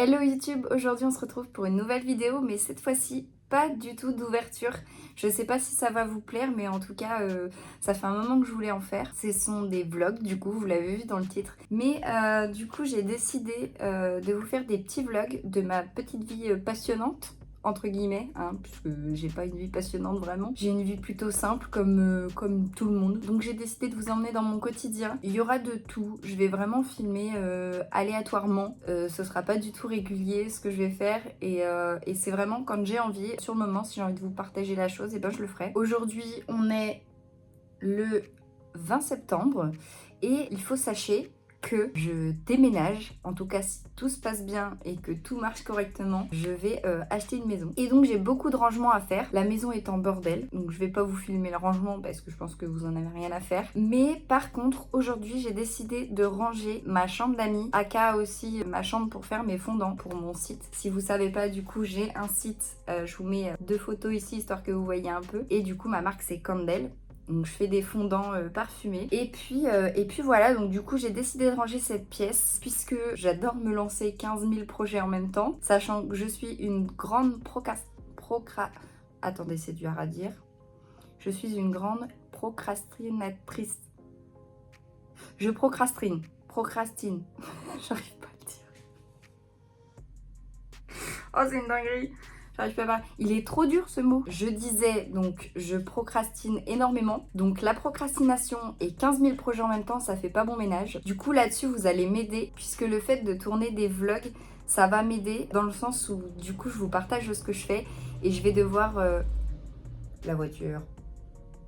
Hello YouTube, aujourd'hui on se retrouve pour une nouvelle vidéo, mais cette fois-ci pas du tout d'ouverture. Je sais pas si ça va vous plaire, mais en tout cas ça fait un moment que je voulais en faire. Ce sont des vlogs, du coup vous l'avez vu dans le titre. Mais du coup j'ai décidé de vous faire des petits vlogs de ma petite vie passionnante, entre guillemets, hein, puisque j'ai pas une vie passionnante vraiment. J'ai une vie plutôt simple comme tout le monde. Donc j'ai décidé de vous emmener dans mon quotidien. Il y aura de tout. Je vais vraiment filmer aléatoirement. Ce sera pas du tout régulier ce que je vais faire. Et c'est vraiment quand j'ai envie. Sur le moment, si j'ai envie de vous partager la chose, et ben je le ferai. Aujourd'hui, on est le 20 septembre. Et il faut sachez que je déménage, en tout cas si tout se passe bien et que tout marche correctement, je vais acheter une maison. Et donc j'ai beaucoup de rangements à faire. La maison est en bordel, donc je vais pas vous filmer le rangement parce que je pense que vous en avez rien à faire. Mais par contre, aujourd'hui j'ai décidé de ranger ma chambre d'amis, aka aussi ma chambre pour faire mes fondants pour mon site. Si vous savez pas, du coup j'ai un site, je vous mets deux photos ici histoire que vous voyez un peu. Et du coup ma marque c'est Candel. Donc je fais des fondants parfumés. Et puis voilà, donc du coup j'ai décidé de ranger cette pièce puisque j'adore me lancer 15 000 projets en même temps, sachant que je suis une grande Attendez, c'est dur à dire. Je suis une grande procrastinatrice. Je procrastine. J'arrive pas à le dire. Oh, c'est une dinguerie. J'arrive pas à parler. Il est trop dur ce mot. Je disais donc je procrastine énormément. Donc la procrastination et 15 000 projets en même temps, ça fait pas bon ménage. Du coup là-dessus vous allez m'aider puisque le fait de tourner des vlogs, ça va m'aider dans le sens où du coup je vous partage ce que je fais et je vais devoir... la voiture.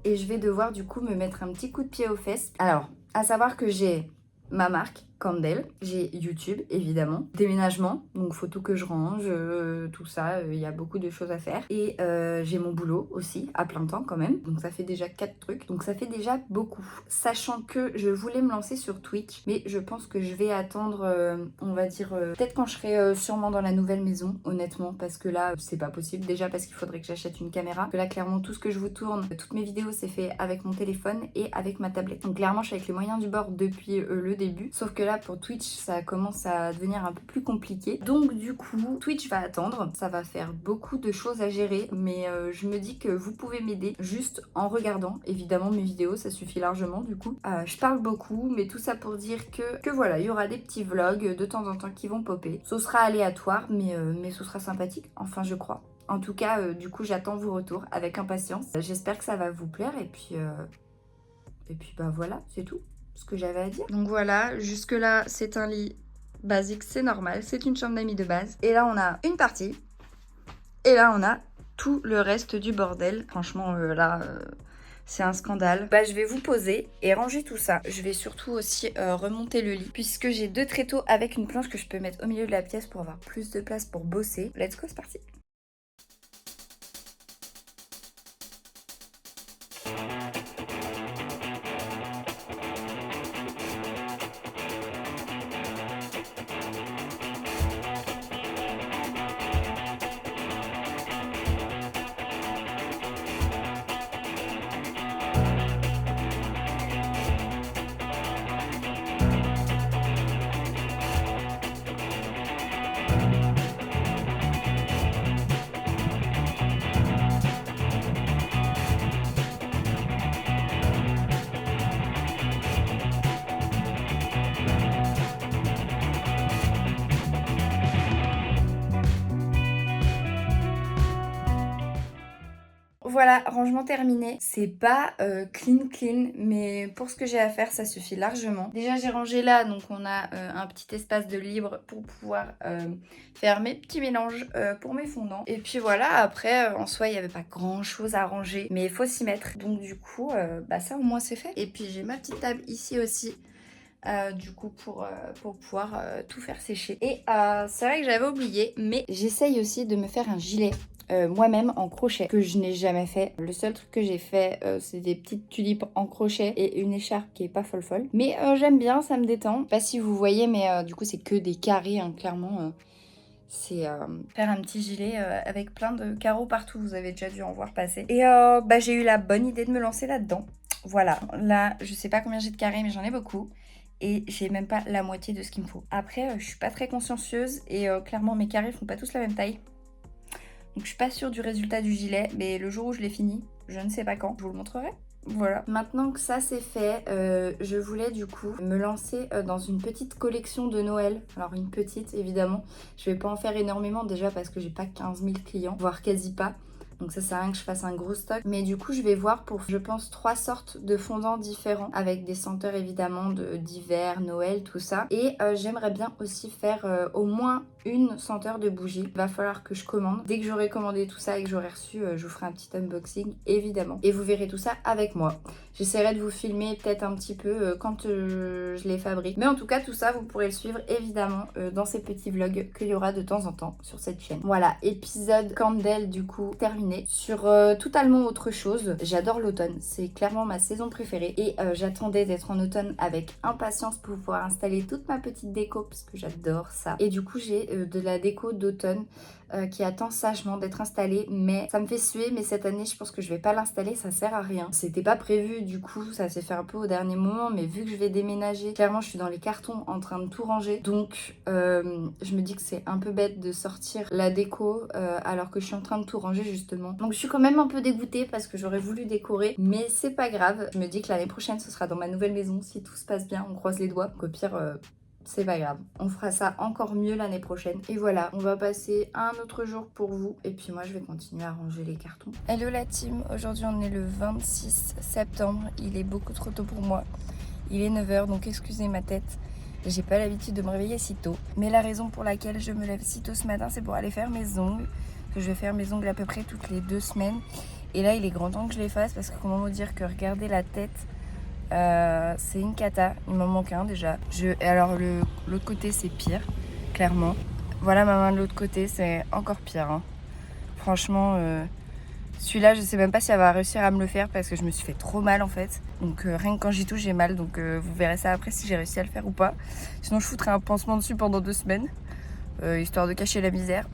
Et je vais devoir du coup me mettre un petit coup de pied aux fesses. Alors, à savoir que j'ai ma marque Candel, j'ai YouTube évidemment, déménagement, donc faut tout que je range, tout ça, il y a beaucoup de choses à faire. Et j'ai mon boulot aussi, à plein temps quand même, donc ça fait déjà 4 trucs, donc ça fait déjà beaucoup. Sachant que je voulais me lancer sur Twitch, mais je pense que je vais attendre, on va dire, peut-être quand je serai sûrement dans la nouvelle maison, honnêtement, parce que là, c'est pas possible. Déjà parce qu'il faudrait que j'achète une caméra, que là, clairement, tout ce que je vous tourne, toutes mes vidéos, c'est fait avec mon téléphone et avec ma tablette. Donc clairement, je suis avec les moyens du bord depuis le début, sauf que là pour Twitch ça commence à devenir un peu plus compliqué, donc du coup Twitch va attendre, ça va faire beaucoup de choses à gérer, mais je me dis que vous pouvez m'aider juste en regardant évidemment mes vidéos, ça suffit largement. Du coup je parle beaucoup, mais tout ça pour dire que voilà, il y aura des petits vlogs de temps en temps qui vont popper. Ce sera aléatoire, mais ce sera sympathique, enfin je crois. En tout cas du coup j'attends vos retours avec impatience, j'espère que ça va vous plaire. Et puis bah voilà, c'est tout ce que j'avais à dire. Donc voilà, jusque là c'est un lit basique, c'est normal, c'est une chambre d'amis de base. Et là on a une partie, et là on a tout le reste du bordel. Franchement c'est un scandale. Bah je vais vous poser et ranger tout ça. Je vais surtout aussi remonter le lit, puisque j'ai deux tréteaux avec une planche que je peux mettre au milieu de la pièce pour avoir plus de place pour bosser. Let's go, c'est parti. Voilà, rangement terminé. C'est pas clean, mais pour ce que j'ai à faire, ça suffit largement. Déjà, j'ai rangé là, donc on a un petit espace de libre pour pouvoir faire mes petits mélanges pour mes fondants. Et puis voilà, après, en soi, il n'y avait pas grand chose à ranger, mais il faut s'y mettre. Donc du coup, bah ça au moins c'est fait. Et puis j'ai ma petite table ici aussi. Du coup pour pouvoir tout faire sécher. Et c'est vrai que j'avais oublié, mais j'essaye aussi de me faire un gilet moi-même en crochet, que je n'ai jamais fait. Le seul truc que j'ai fait c'est des petites tulipes en crochet et une écharpe qui est pas folle, mais j'aime bien, ça me détend. Je sais pas si vous voyez, mais du coup c'est que des carrés hein, clairement. C'est faire un petit gilet avec plein de carreaux partout, vous avez déjà dû en voir passer. Et bah, j'ai eu la bonne idée de me lancer là-dedans. Voilà, là je sais pas combien j'ai de carrés, mais j'en ai beaucoup. et j'ai même pas la moitié de ce qu'il me faut. Après, je suis pas très consciencieuse et clairement mes carrés font pas tous la même taille. Donc je suis pas sûre du résultat du gilet, mais le jour où je l'ai fini, je ne sais pas quand, je vous le montrerai. Voilà. Maintenant que ça c'est fait, je voulais du coup me lancer dans une petite collection de Noël. Alors une petite évidemment, je vais pas en faire énormément déjà parce que j'ai pas 15 000 clients, voire quasi pas. Donc ça sert à rien que je fasse un gros stock. Mais du coup je vais voir pour, je pense, 3 sortes de fondants différents. Avec des senteurs évidemment d'hiver, Noël, tout ça. Et j'aimerais bien aussi faire au moins une senteur de bougie. Il va falloir que je commande. Dès que j'aurai commandé tout ça et que j'aurai reçu, je vous ferai un petit unboxing évidemment. Et vous verrez tout ça avec moi. J'essaierai de vous filmer peut-être un petit peu quand je les fabrique. Mais en tout cas tout ça vous pourrez le suivre évidemment dans ces petits vlogs qu'il y aura de temps en temps sur cette chaîne. Voilà, épisode candle du coup terminé. Sur totalement autre chose, j'adore l'automne, c'est clairement ma saison préférée et j'attendais d'être en automne avec impatience pour pouvoir installer toute ma petite déco parce que j'adore ça. Et du coup j'ai de la déco d'automne qui attend sagement d'être installée, mais ça me fait suer. Mais cette année je pense que je vais pas l'installer, ça sert à rien, c'était pas prévu, du coup ça s'est fait un peu au dernier moment, mais vu que je vais déménager, clairement je suis dans les cartons en train de tout ranger, donc je me dis que c'est un peu bête de sortir la déco alors que je suis en train de tout ranger justement. Donc je suis quand même un peu dégoûtée parce que j'aurais voulu décorer, mais c'est pas grave, je me dis que l'année prochaine ce sera dans ma nouvelle maison si tout se passe bien, on croise les doigts, qu'au pire c'est pas grave, on fera ça encore mieux l'année prochaine. Et voilà, on va passer un autre jour pour vous. Et puis moi, je vais continuer à ranger les cartons. Hello la team, aujourd'hui on est le 26 septembre. Il est beaucoup trop tôt pour moi. Il est 9 h, donc excusez ma tête. J'ai pas l'habitude de me réveiller si tôt. Mais la raison pour laquelle je me lève si tôt ce matin, c'est pour aller faire mes ongles. Je vais faire mes ongles à peu près toutes les 2 semaines. Et là, il est grand temps que je les fasse parce que comment vous dire que regardez la tête, c'est une cata, il m'en manque un déjà. Alors l'autre côté c'est pire, clairement. Voilà ma main de l'autre côté, c'est encore pire. Hein. Franchement, celui-là je sais même pas si elle va réussir à me le faire parce que je me suis fait trop mal en fait. Donc rien que quand j'y touche j'ai mal, donc vous verrez ça après si j'ai réussi à le faire ou pas. Sinon je foutrai un pansement dessus pendant 2 semaines, histoire de cacher la misère.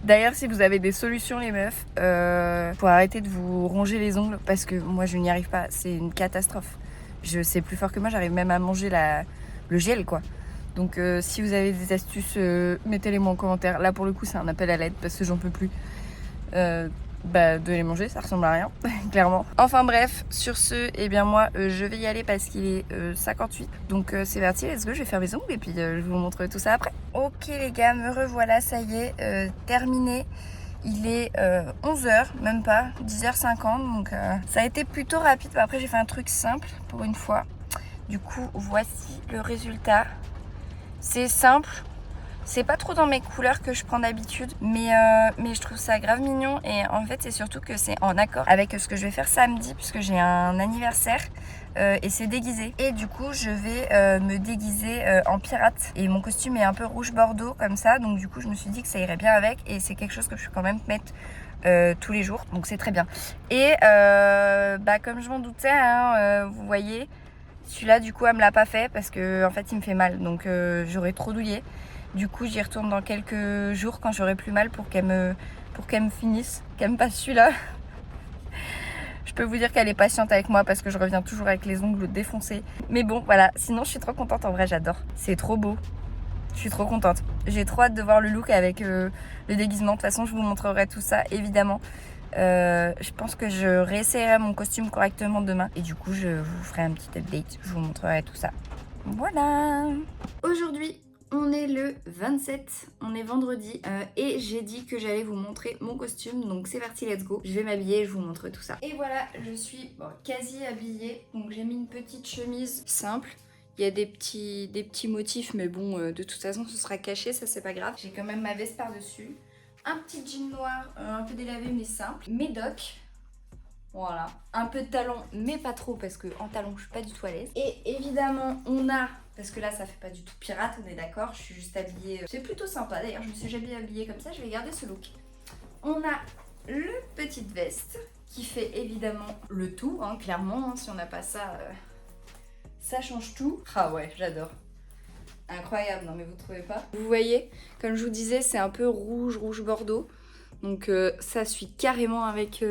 D'ailleurs, si vous avez des solutions les meufs, pour arrêter de vous ronger les ongles, parce que moi je n'y arrive pas, c'est une catastrophe. C'est plus fort que moi, j'arrive même à manger le gel quoi. Donc si vous avez des astuces, mettez-les moi en commentaire. Là pour le coup c'est un appel à l'aide parce que j'en peux plus. De les manger, ça ressemble à rien, clairement. Enfin bref, sur ce, eh bien moi je vais y aller parce qu'il est 58. Donc c'est parti, let's go, je vais faire mes ongles et puis je vous montre tout ça après. Ok les gars, me revoilà, ça y est, terminé. Il est 11 h, même pas, 10 h 50, donc ça a été plutôt rapide. Après j'ai fait un truc simple pour une fois. Du coup voici le résultat. C'est simple. C'est pas trop dans mes couleurs que je prends d'habitude, mais je trouve ça grave mignon. Et en fait, c'est surtout que c'est en accord avec ce que je vais faire samedi, puisque j'ai un anniversaire et c'est déguisé. Et du coup, je vais me déguiser en pirate. Et mon costume est un peu rouge bordeaux comme ça, donc du coup, je me suis dit que ça irait bien avec. Et c'est quelque chose que je peux quand même mettre tous les jours, donc c'est très bien. Et comme je m'en doutais, hein, vous voyez, celui-là, du coup, elle me l'a pas fait parce que en fait, il me fait mal, donc j'aurais trop douillé. Du coup, j'y retourne dans quelques jours quand j'aurai plus mal pour qu'elle me finisse, qu'elle me passe celui-là. Je peux vous dire qu'elle est patiente avec moi parce que je reviens toujours avec les ongles défoncés. Mais bon, voilà. Sinon, je suis trop contente. En vrai, j'adore. C'est trop beau. Je suis trop contente. J'ai trop hâte de voir le look avec le déguisement. De toute façon, je vous montrerai tout ça, évidemment. Je pense que je réessayerai mon costume correctement demain. Et du coup, je vous ferai un petit update. Je vous montrerai tout ça. Voilà. Aujourd'hui, on est le 27, on est vendredi et j'ai dit que j'allais vous montrer mon costume, donc c'est parti, let's go. Je vais m'habiller et je vous montre tout ça. Et voilà, je suis quasi habillée, donc j'ai mis une petite chemise simple. Il y a des petits motifs, mais bon, de toute façon ce sera caché, ça c'est pas grave. J'ai quand même ma veste par-dessus, un petit jean noir, un peu délavé mais simple, mes docks. Voilà, un peu de talons mais pas trop parce que en talons je suis pas du tout à l'aise. Et évidemment on a, parce que là ça fait pas du tout pirate, on est d'accord, je suis juste habillée, c'est plutôt sympa d'ailleurs, je me suis jamais habillée comme ça, je vais garder ce look. On a le petite veste qui fait évidemment le tout, hein, clairement, hein, si on n'a pas ça, ça change tout. Ah ouais, j'adore. Incroyable, non mais vous trouvez pas? Vous voyez, comme je vous disais, c'est un peu rouge bordeaux, donc ça suit carrément avec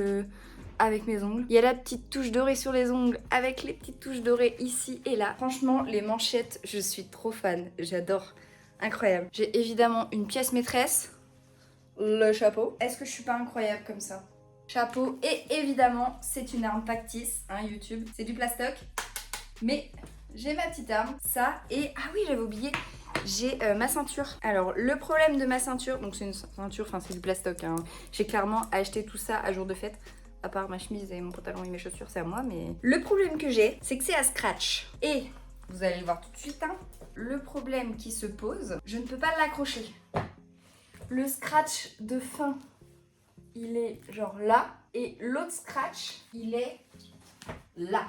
avec mes ongles. Il y a la petite touche dorée sur les ongles avec les petites touches dorées ici et là. Franchement, les manchettes, je suis trop fan. J'adore. Incroyable. J'ai évidemment une pièce maîtresse. Le chapeau. Est-ce que je suis pas incroyable comme ça? Chapeau. Et évidemment, c'est une arme factice, hein, YouTube. C'est du plastoc. Mais j'ai ma petite arme. Ça et... Ah oui, j'avais oublié. J'ai ma ceinture. Alors, le problème de ma ceinture... Donc, c'est une ceinture, enfin, c'est du plastoc. Hein. J'ai clairement acheté tout ça à jour de fête. À part ma chemise et mon pantalon et mes chaussures, c'est à moi. Mais le problème que j'ai, c'est que c'est à scratch. Et, vous allez le voir tout de suite, hein, le problème qui se pose, je ne peux pas l'accrocher. Le scratch de fin, il est genre là. Et l'autre scratch, il est là.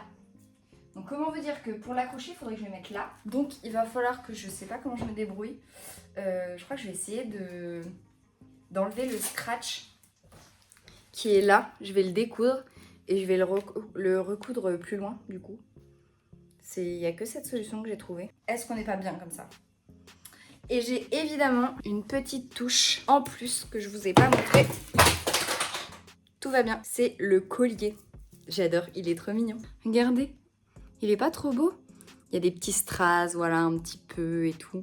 Donc comment vous dire que pour l'accrocher, il faudrait que je le mette là. Donc il va falloir que je sais pas comment je me débrouille. Je crois que je vais essayer d'enlever le scratch qui est là. Je vais le découdre et je vais le recoudre plus loin du coup. Il n'y a que cette solution que j'ai trouvée. Est-ce qu'on n'est pas bien comme ça? Et j'ai évidemment une petite touche en plus que je vous ai pas montré. Tout va bien. C'est le collier. J'adore, il est trop mignon. Regardez. Il est pas trop beau? Il y a des petits strass, voilà, un petit peu et tout.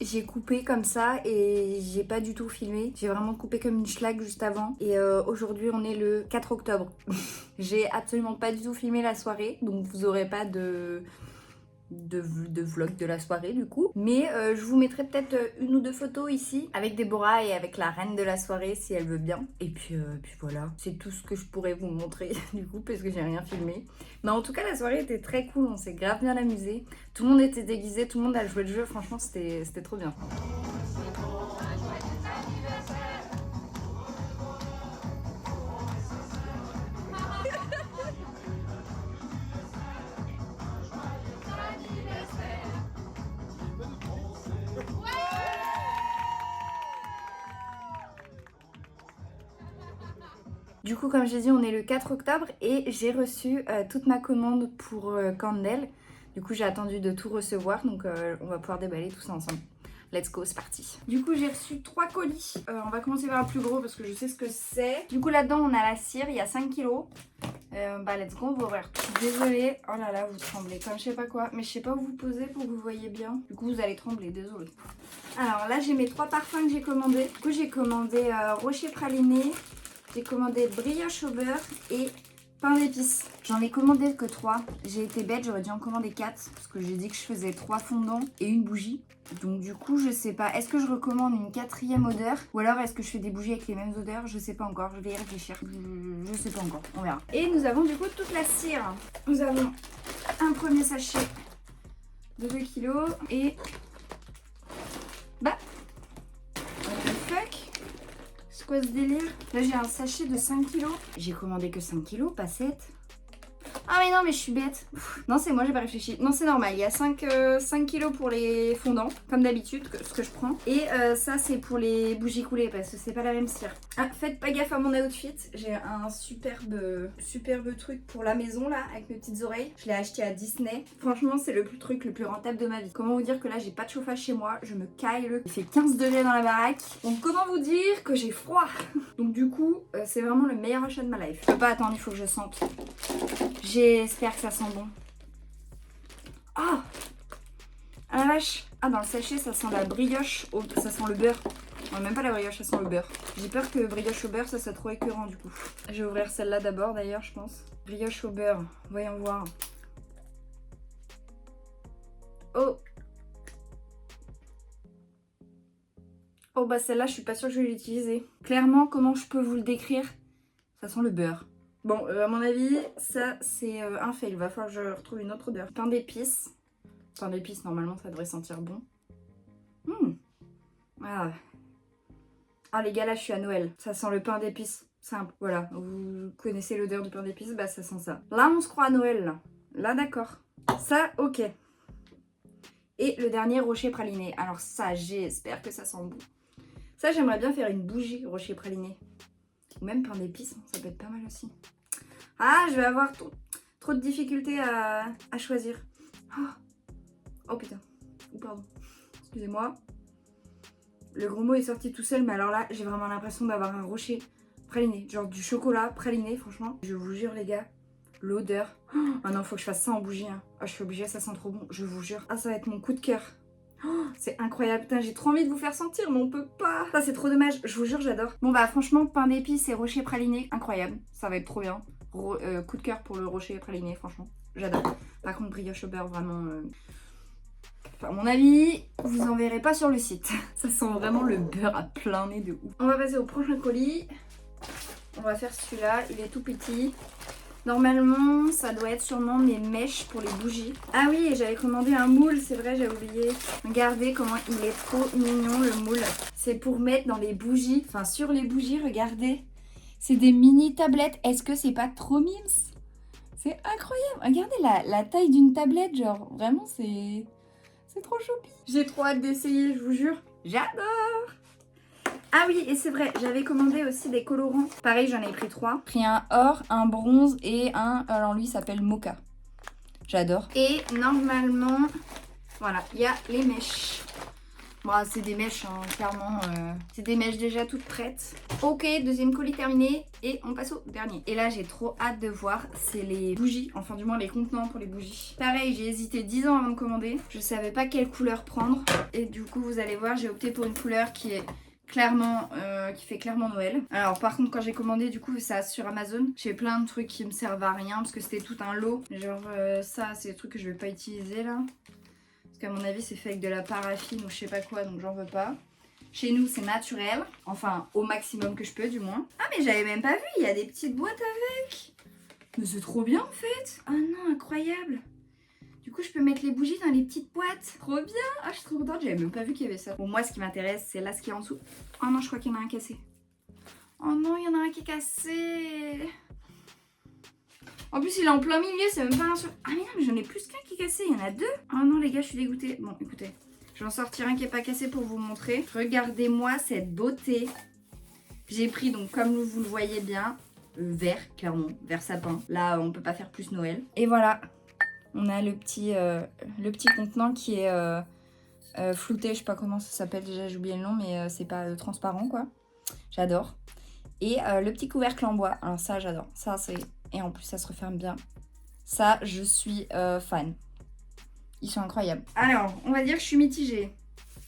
J'ai coupé comme ça et j'ai pas du tout filmé. J'ai vraiment coupé comme une schlag juste avant. Et aujourd'hui, on est le 4 octobre. J'ai absolument pas du tout filmé la soirée. Donc vous aurez pas de vlog de la soirée du coup. Mais je vous mettrai peut-être une ou deux photos ici avec Déborah et avec la reine de la soirée si elle veut bien. Et puis voilà, c'est tout ce que je pourrais vous montrer du coup parce que j'ai rien filmé. Mais en tout cas la soirée était très cool, on s'est grave bien amusé. Tout le monde était déguisé, tout le monde a joué le jeu, franchement c'était trop bien. Du coup, comme j'ai dit, on est le 4 octobre et j'ai reçu toute ma commande pour Candle. Du coup, j'ai attendu de tout recevoir, donc on va pouvoir déballer tout ça ensemble. Let's go, c'est parti. Du coup, j'ai reçu 3 colis. On va commencer par le plus gros parce que je sais ce que c'est. Du coup, là-dedans, on a la cire, il y a 5 kilos. Bah, let's go, on va ouvrir. Désolée, oh là là, vous tremblez comme je sais pas quoi. Mais je sais pas où vous poser pour que vous voyez bien. Du coup, vous allez trembler, désolée. Alors là, j'ai mes 3 parfums que j'ai commandés. Du coup, j'ai commandé Rocher Praliné. J'ai commandé brioche au beurre et pain d'épices. J'en ai commandé que 3. J'ai été bête, j'aurais dû en commander 4 parce que j'ai dit que je faisais 3 fondants et une bougie. Donc du coup, je sais pas. Est-ce que je recommande une 4e odeur ou alors est-ce que je fais des bougies avec les mêmes odeurs? Je sais pas encore. Je vais y réfléchir. Je sais pas encore. On verra. Et nous avons du coup toute la cire. Nous avons un premier sachet de 2 kilos et... Bah... What the fuck? C'est quoi ce délire? Là j'ai un sachet de 5 kilos. J'ai commandé que 5 kilos, pas 7. Ah mais non mais je suis bête. Non c'est moi, j'ai pas réfléchi. Non c'est normal, il y a 5 kilos pour les fondants, comme d'habitude, ce que je prends. Et ça c'est pour les bougies coulées parce que c'est pas la même cire. Ah, faites pas gaffe à mon outfit. J'ai un superbe truc pour la maison là, avec mes petites oreilles. Je l'ai acheté à Disney. Franchement c'est le truc le plus rentable de ma vie. Comment vous dire que là j'ai pas de chauffage chez moi, je me caille il fait 15 degrés dans la baraque. Donc comment vous dire que j'ai froid. Donc du coup c'est vraiment le meilleur achat de ma life. Je peux pas attendre, il faut que je sente. J'espère que ça sent bon. Oh! Ah la vache! Ah dans le sachet ça sent la brioche, ça sent le beurre. Non, même pas la brioche, ça sent le beurre. J'ai peur que brioche au beurre ça soit trop écœurant du coup. Je vais ouvrir celle-là d'abord d'ailleurs je pense. Brioche au beurre, voyons voir. Oh! Oh bah celle-là je suis pas sûre que je vais l'utiliser. Clairement comment je peux vous le décrire? Ça sent le beurre. Bon, à mon avis, ça c'est un fail. Il va falloir que je retrouve une autre odeur. Pain d'épices. Pain d'épices, normalement, ça devrait sentir bon. Ah. Ah, les gars, là, je suis à Noël. Ça sent le pain d'épices simple. Voilà, vous connaissez l'odeur du pain d'épices, bah ça sent ça. Là, on se croit à Noël, là. Là, d'accord. Ça, ok. Et le dernier, rocher praliné. Alors ça, j'espère que ça sent bon. Ça, j'aimerais bien faire une bougie rocher praliné. Ou même pain d'épices, ça peut être pas mal aussi. Ah, je vais avoir trop de difficultés à choisir. Oh putain. Oh, pardon. Excusez-moi. Le gros mot est sorti tout seul, mais alors là, j'ai vraiment l'impression d'avoir un rocher praliné, genre du chocolat praliné, franchement. Je vous jure les gars, l'odeur. Oh non, faut que je fasse ça en bougie. Hein. Oh, je suis obligée, ça sent trop bon, je vous jure. Ah, ça va être mon coup de cœur. Oh, c'est incroyable, putain, j'ai trop envie de vous faire sentir, mais on peut pas. Ça, c'est trop dommage, je vous jure, j'adore. Bon bah franchement, pain d'épices et rocher praliné, incroyable. Ça va être trop bien. Coup de cœur pour le rocher praliné, franchement, j'adore. Par contre, brioche au beurre, vraiment... Enfin, à mon avis, vous en verrez pas sur le site. Ça sent vraiment le beurre à plein nez de ouf. On va passer au prochain colis. On va faire celui-là, il est tout petit. Normalement, ça doit être sûrement mes mèches pour les bougies. Ah oui, et j'avais commandé un moule, c'est vrai, j'ai oublié. Regardez comment il est trop mignon le moule. C'est pour mettre dans les bougies, enfin sur les bougies, regardez. C'est des mini tablettes. Est-ce que c'est pas trop mimes? C'est incroyable. Regardez la taille d'une tablette, genre vraiment c'est trop choupi. J'ai trop hâte d'essayer, je vous jure. J'adore. Ah oui, et c'est vrai, j'avais commandé aussi des colorants. Pareil, j'en ai pris 3. J'ai pris un or, un bronze et un... Alors lui, il s'appelle Mocha. J'adore. Et normalement, voilà, il y a les mèches. Bon, c'est des mèches, hein, clairement. C'est des mèches déjà toutes prêtes. Ok, deuxième colis terminé. Et on passe au dernier. Et là, j'ai trop hâte de voir. C'est les bougies. Enfin, du moins, les contenants pour les bougies. Pareil, j'ai hésité 10 ans avant de commander. Je savais pas quelle couleur prendre. Et du coup, vous allez voir, j'ai opté pour une couleur qui est... clairement qui fait clairement Noël. Alors par contre quand j'ai commandé du coup ça sur Amazon, j'ai plein de trucs qui me servent à rien parce que c'était tout un lot. Genre ça c'est des trucs que je vais pas utiliser là. Parce qu'à mon avis c'est fait avec de la paraffine ou je sais pas quoi donc j'en veux pas. Chez nous c'est naturel, enfin au maximum que je peux du moins. Ah mais j'avais même pas vu, il y a des petites boîtes avec. Mais c'est trop bien en fait. Ah non incroyable. Du coup, je peux mettre les bougies dans les petites boîtes. Trop bien. Ah, je suis trop contente. J'avais même pas vu qu'il y avait ça. Bon, moi, ce qui m'intéresse, c'est là ce qui est en dessous. Oh non, je crois qu'il y en a un cassé. Oh non, il y en a un qui est cassé. En plus, il est en plein milieu. C'est même pas un sur... Ah mais non, mais j'en ai plus qu'un qui est cassé. Il y en a 2. Oh non, les gars, je suis dégoûtée. Bon, écoutez. Je vais en sortir un qui est pas cassé pour vous montrer. Regardez-moi cette beauté. J'ai pris, donc, comme vous le voyez bien, vert, clairement. Vert sapin. Là, on peut pas faire plus Noël. Et voilà. On a le petit contenant qui est flouté, je sais pas comment ça s'appelle déjà, j'ai oublié le nom, mais c'est pas transparent quoi. J'adore. Et le petit couvercle en bois, alors ça j'adore. Ça c'est... Et en plus ça se referme bien. Ça je suis fan. Ils sont incroyables. Alors, on va dire que je suis mitigée.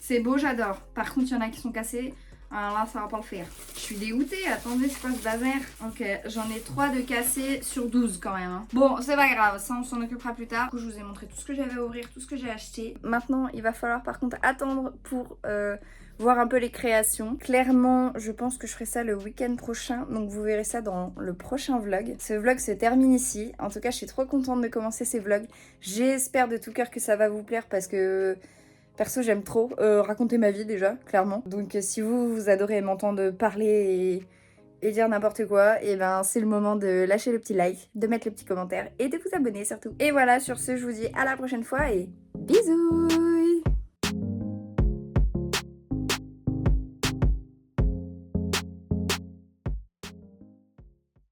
C'est beau, j'adore. Par contre, il y en a qui sont cassés. Alors là, ça va pas le faire. Je suis dégoûtée. Attendez, c'est quoi ce bazar? Ok, j'en ai 3 de cassés sur 12 quand même. Hein. Bon, c'est pas grave. Ça, on s'en occupera plus tard. Du coup, je vous ai montré tout ce que j'avais à ouvrir, tout ce que j'ai acheté. Maintenant, il va falloir par contre attendre pour voir un peu les créations. Clairement, je pense que je ferai ça le week-end prochain. Donc, vous verrez ça dans le prochain vlog. Ce vlog se termine ici. En tout cas, je suis trop contente de commencer ces vlogs. J'espère de tout cœur que ça va vous plaire parce que... Perso, j'aime trop raconter ma vie déjà, clairement. Donc si vous adorez m'entendre parler et dire n'importe quoi, et ben c'est le moment de lâcher le petit like, de mettre le petit commentaire et de vous abonner surtout. Et voilà, sur ce, je vous dis à la prochaine fois et bisous!